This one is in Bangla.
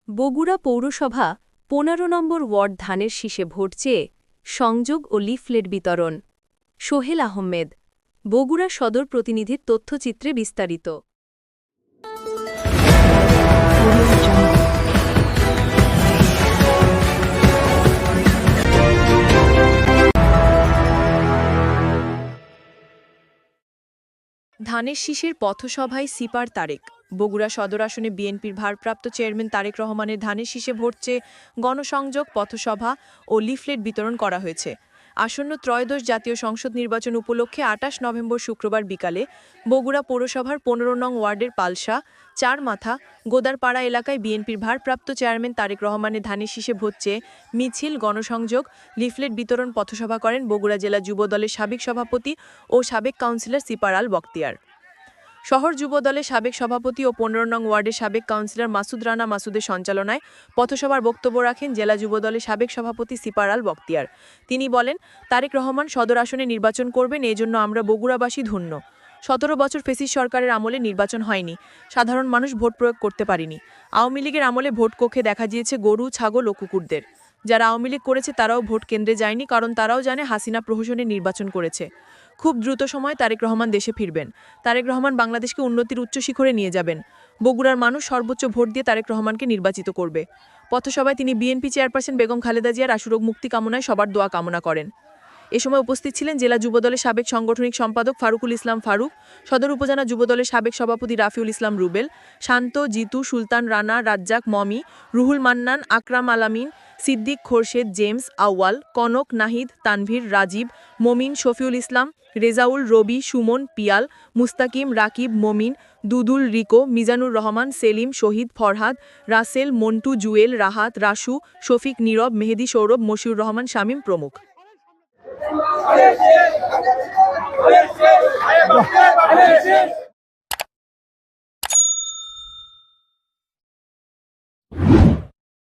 বগুড়া পৌরসভা ১৫ নম্বর ওয়ার্ড ধানের শীষে ভোট চেয়ে সংযোগ ও লিফলেট বিতরণ। সোহেল আহমেদ, বগুড়া সদর প্রতিনিধির তথ্যচিত্রে বিস্তারিত। ধানের শীষের পথসভায় সিপার তারেক। বগুড়া সদর আসনে বিএনপির ভারপ্রাপ্ত চেয়ারম্যান তারেক রহমানের ধানের শীষে ভোট চেয়ে গণসংযোগ, পথসভা ও লিফলেট বিতরণ করা হয়েছে। আসন্ন ত্রয়োদশ জাতীয় সংসদ নির্বাচন উপলক্ষে ২৮ নভেম্বর শুক্রবার বিকালে বগুড়া পৌরসভার ১৫ নং ওয়ার্ডের পালসা, চারমাথা, গোদারপাড়া এলাকায় বিএনপির ভারপ্রাপ্ত চেয়ারম্যান তারেক রহমানের ধানের শীষে ভোট চেয়ে মিছিল, গণসংযোগ, লিফলেট বিতরণ পথসভা করেন বগুড়া জেলা যুবদলের সাবেক সভাপতি ও সাবেক কাউন্সিলর সিপার আল বখতিয়ার। শহর যুব দলের সাবেক সভাপতি ও ১৫ নং ওয়ার্ডের সাবেক কাউন্সিলর মাসুদ রানা মাসুদের সঞ্চালনায় পথসভার বক্তব্য রাখেন জেলা যুব দলের সাবেক সভাপতি সিপার আল বখতিয়ার। তিনি বলেন, তারেক রহমান সদর আসনে নির্বাচন করবেন, এজন্য আমরা বগুড়াবাসী ধন্য। ১৭ বছর ফ্যাসিস্ট সরকারের আমলে নির্বাচন হয়নি, সাধারণ মানুষ ভোট প্রয়োগ করতে পারেনি। আওয়ামী লীগের আমলে ভোট কক্ষে দেখা গিয়েছে গরু, ছাগল ও কুকুরদের। যারা আওয়ামী লীগ করেছে তারাও ভোট কেন্দ্রে যায়নি, কারণ তারাও জানে হাসিনা প্রহসনে নির্বাচন করেছে। খুব দ্রুত সময় তারেক রহমান দেশে ফিরবেন। তারেক রহমান বাংলাদেশকে উন্নতির উচ্চ শিখরে নিয়ে যাবেন। বগুড়ার মানুষ সর্বোচ্চ ভোট দিয়ে তারেক রহমানকে নির্বাচিত করবে। পথসভায় তিনি বিএনপি চেয়ারপারসন বেগম খালেদা জিয়ার আশুরোগ মুক্তি কামনায় সবার দোয়া কামনা করেন। এ সময় উপস্থিত ছিলেন জেলা যুবদলের সাবেক সাংগঠনিক সম্পাদক ফারুকুল ইসলাম ফারুক, সদর উপজেলা যুবদলের সাবেক সভাপতি রাফিউল ইসলাম রুবেল, শান্ত, জিতু, সুলতান, রানা, রাজ্জাক, মমি, রুহুল মান্নান, আকরাম আলামিন, সিদ্দিক, খোরশেদ, জেমস, আউয়াল, কনক, নাহিদ, তানভীর, রাজীব, মমিন, শফিউল ইসলাম, রেজাউল, রবি, সুমন, পিয়াল, মুস্তাকিম, রাকিব, মমিন, দুদুল, রিকো, মিজানুর রহমান, সেলিম, শহীদ, ফরহাদ, রাসেল, মন্টু, জুয়েল, রাহাত, রাসু, শফিক, নীরব, মেহেদি, সৌরভ, মশিউর রহমান, শামীম প্রমুখ। Allez,